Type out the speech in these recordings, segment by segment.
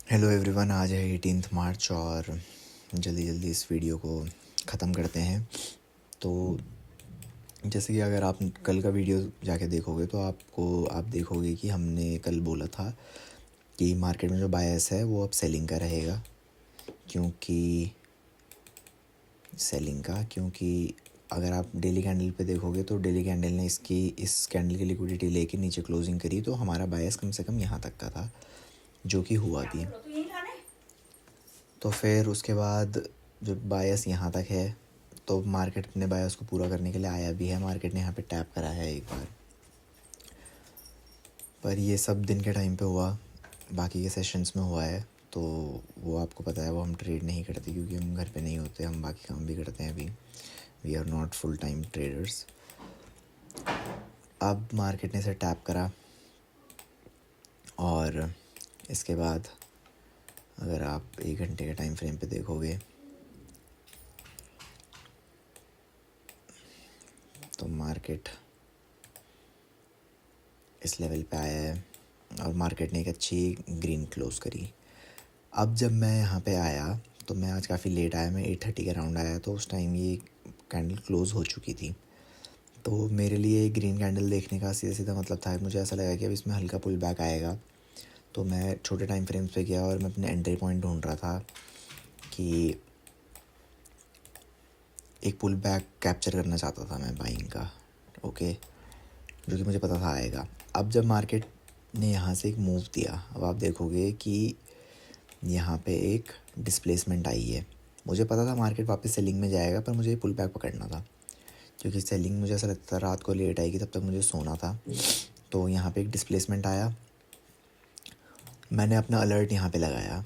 Hello everyone, आज है 18 मार्च और जल्दी जल्दी इस वीडियो को ख़त्म करते हैं। तो जैसे कि अगर आप कल का वीडियो जाके देखोगे तो आप देखोगे कि हमने कल बोला था कि मार्केट में जो बायस है वो अब सेलिंग का रहेगा, क्योंकि अगर आप डेली कैंडल पे देखोगे तो डेली कैंडल ने इस कैंडल की लिक्विडिटी लेके नीचे क्लोजिंग करी, तो हमारा बायस कम से कम यहाँ तक का था, जो कि हुआ भी। तो फिर उसके बाद जो बायस यहाँ तक है, तो मार्केट अपने बायस को पूरा करने के लिए आया भी है। मार्केट ने यहाँ पे टैप करा है एक बार, पर ये सब दिन के टाइम पे हुआ, बाकी के सेशंस में हुआ है। तो वो आपको पता है, वो हम ट्रेड नहीं करते क्योंकि हम घर पे नहीं होते, हम बाकी काम भी करते हैं। अभी we are not full time traders. अब मार्केट ने इसे टैप करा और इसके बाद अगर आप 1 घंटे के टाइम फ्रेम पे देखोगे तो मार्केट इस लेवल पे आया है और मार्केट ने एक अच्छी ग्रीन क्लोज़ करी। अब जब मैं यहाँ पे आया तो मैं आज काफ़ी लेट आया, मैं 8:30 के अराउंड आया, तो उस टाइम ये कैंडल क्लोज़ हो चुकी थी। तो मेरे लिए ग्रीन कैंडल देखने का सीधा सीधा मतलब था, मुझे ऐसा लगा कि अब इसमें हल्का पुल बैक आएगा। तो मैं छोटे टाइम फ्रेम्स पे गया और मैं अपने एंट्री पॉइंट ढूंढ रहा था कि एक पुल बैक कैप्चर करना चाहता था मैं बाइंग का, ओके, जो कि मुझे पता था आएगा। अब जब मार्केट ने यहाँ से एक मूव दिया, अब आप देखोगे कि यहाँ पे एक डिस्प्लेसमेंट आई है। मुझे पता था मार्केट वापस सेलिंग में जाएगा, पर मुझे पुल बैक पकड़ना था क्योंकि सेलिंग मुझे ऐसा लगता था रात को लेट आएगी, तब तक मुझे सोना था। तो यहाँ पे एक डिस्प्लेसमेंट आया, मैंने अपना अलर्ट यहाँ पे लगाया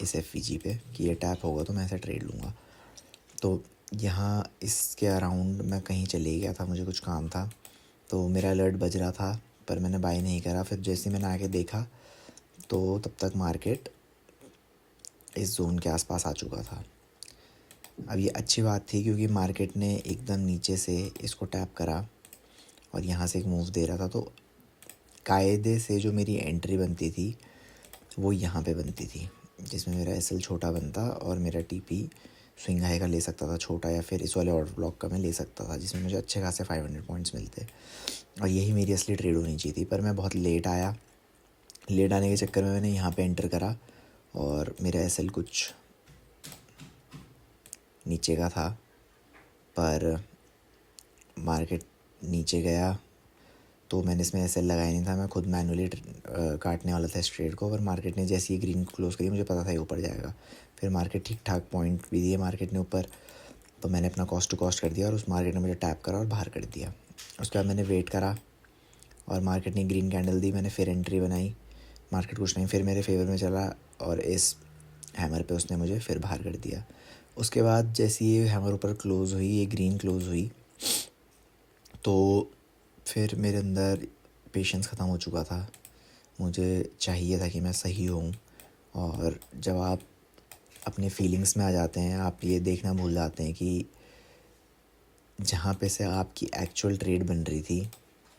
इस एफवीजी पे कि ये टैप होगा तो मैं ऐसा ट्रेड लूँगा। तो यहाँ इसके अराउंड मैं कहीं चले गया था, मुझे कुछ काम था, तो मेरा अलर्ट बज रहा था, पर मैंने बाय नहीं करा। फिर जैसे ही मैंने आके देखा तो तब तक मार्केट इस जोन के आसपास आ चुका था। अब ये अच्छी बात थी क्योंकि मार्केट ने एकदम नीचे से इसको टैप करा और यहाँ से एक मूव दे रहा था, तो कायदे से जो मेरी एंट्री बनती थी वो यहाँ पे बनती थी, जिसमें मेरा एसएल छोटा बनता और मेरा टीपी स्विंग हाई का ले सकता था छोटा, या फिर इस वाले ऑर्डर ब्लॉक का मैं ले सकता था, जिसमें मुझे अच्छे खासे 500 पॉइंट्स मिलते। और यही मेरी असली ट्रेड होनी चाहिए थी, पर मैं बहुत लेट आया। लेट आने के चक्कर में मैंने यहाँ पे एंटर करा और मेरा एसएल कुछ नीचे का था, पर मार्केट नीचे गया तो मैंने इसमें एसएल लगाया नहीं था, मैं खुद मैनुअली काटने वाला था इस ट्रेड को। पर मार्केट ने जैसे ही ग्रीन क्लोज करी मुझे पता था ये ऊपर जाएगा। फिर मार्केट ठीक ठाक पॉइंट भी दिए मार्केट ने ऊपर, तो मैंने अपना कॉस्ट टू कॉस्ट कर दिया और उस मार्केट ने मुझे टैप करा और बाहर कर दिया। उसके बाद मैंने वेट करा और मार्केट ने ग्रीन कैंडल दी, मैंने फिर एंट्री बनाई। मार्केट कुछ नहीं, फिर मेरे फेवर में चला और इस हैमर पे उसने मुझे फिर बाहर कर दिया। उसके बाद जैसे ये हैमर ऊपर क्लोज़ हुई, ये ग्रीन क्लोज़ हुई, तो फिर मेरे अंदर पेशेंस ख़त्म हो चुका था। मुझे चाहिए था कि मैं सही हूँ, और जब आप अपने फीलिंग्स में आ जाते हैं, आप ये देखना भूल जाते हैं कि जहाँ पे से आपकी एक्चुअल ट्रेड बन रही थी,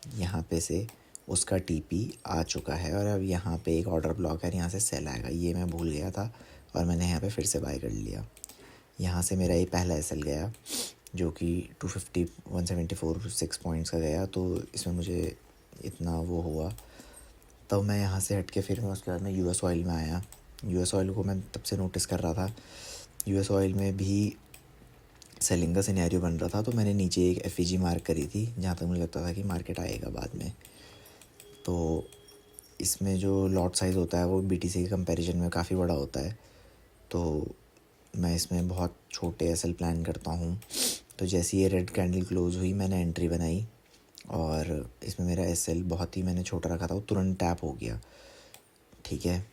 यहाँ पे से उसका टीपी आ चुका है और अब यहाँ पे एक ऑर्डर ब्लॉक है, यहाँ से सेल आएगा, ये मैं भूल गया था और मैंने यहाँ पे फिर से बाय कर लिया। यहाँ से मेरा ये पहला एसएल गया जो कि 250 174 6 पॉइंट्स का गया, तो इसमें मुझे इतना वो हुआ। तब मैं यहाँ से हट के फिर मैं उसके बाद में यूएस ऑयल में आया। यूएस ऑयल को मैं तब से नोटिस कर रहा था, यूएस ऑयल में भी सेलिंग का सिनेरियो बन रहा था, तो मैंने नीचे एक एफईजी मार्क करी थी जहाँ तक मुझे लगता था कि मार्केट आएगा बाद में। तो इसमें जो लॉट साइज़ होता है वो बीटीसी के कंपैरिजन में काफ़ी बड़ा होता है, तो मैं इसमें बहुत छोटे एसएल प्लान करता हूँ। तो जैसे ये रेड कैंडल क्लोज़ हुई मैंने एंट्री बनाई और इसमें मेरा एसएल बहुत ही मैंने छोटा रखा था, वो तुरंत टैप हो गया, ठीक है।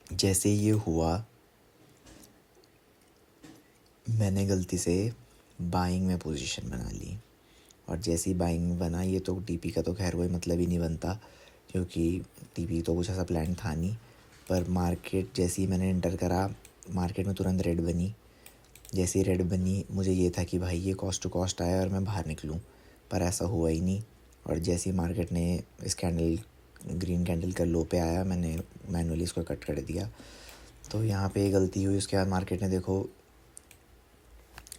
जैसे ये हुआ मैंने गलती से बाइंग में पोजीशन बना ली, और जैसे ही बाइंग में बना, ये तो टीपी का तो खैर कोई मतलब ही नहीं बनता क्योंकि टीपी तो कुछ ऐसा प्लान था नहीं। पर मार्केट जैसे ही मैंने एंटर करा, मार्केट में तुरंत रेड बनी। जैसे ही रेड बनी मुझे ये था कि भाई ये कॉस्ट टू कॉस्ट आया और मैं बाहर निकलूं, पर ऐसा हुआ ही नहीं। और जैसे ही मार्केट ने इस कैंडल ग्रीन कैंडल का लो पे आया, मैंने मैनुअली इसको कट कर दिया। तो यहाँ पे गलती हुई। उसके बाद मार्केट ने देखो,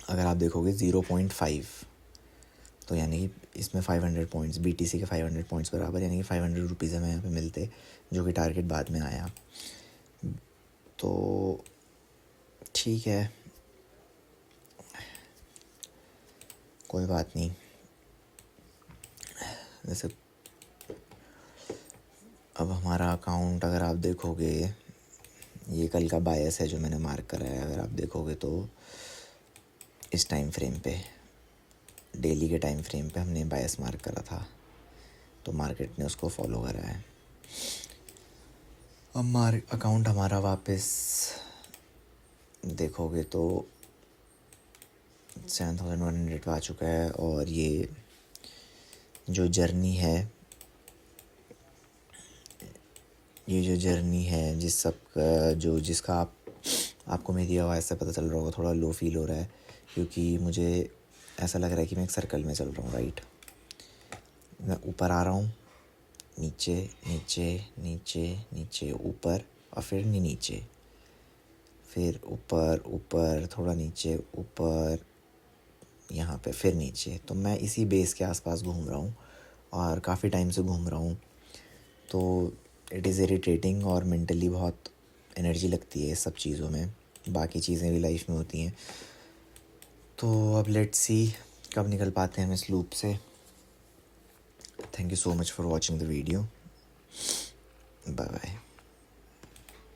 अगर आप देखोगे 0.5, तो यानी कि इसमें 500 पॉइंट्स, BTC के 500 पॉइंट्स बराबर, यानी कि 500 रुपीज़ हमें यहाँ पे मिलते, जो कि टारगेट बाद में आया। तो ठीक है, कोई बात नहीं। जैसे अब हमारा अकाउंट अगर आप देखोगे, ये कल का बायस है जो मैंने मार्क करा है। अगर आप देखोगे तो इस टाइम फ्रेम पे, डेली के टाइम फ्रेम पे हमने बायस मार्क करा था, तो मार्केट ने उसको फॉलो करा है। अब अकाउंट हमारा वापस देखोगे तो 7100 पे आ चुका है। और ये जो जर्नी है, जिस सब जो जिसका आपको मेरी आवाज़ से पता चल रहा होगा, थोड़ा लो फील हो रहा है, क्योंकि मुझे ऐसा लग रहा है कि मैं एक सर्कल में चल रहा हूँ। राइट, मैं ऊपर आ रहा हूँ, नीचे नीचे नीचे नीचे, ऊपर, और फिर नीचे, फिर ऊपर ऊपर, थोड़ा नीचे, ऊपर, यहाँ पे फिर नीचे। तो मैं इसी बेस के आसपास घूम रहा हूँ और काफ़ी टाइम से घूम रहा हूँ। तो इट इज़ इरिटेटिंग और मेंटली बहुत एनर्जी लगती है इस सब चीज़ों में। बाकी चीज़ें भी लाइफ में होती हैं। तो अब लेट्स सी कब निकल पाते हैं हम इस लूप से। Thank you so much for watching the video. Bye bye.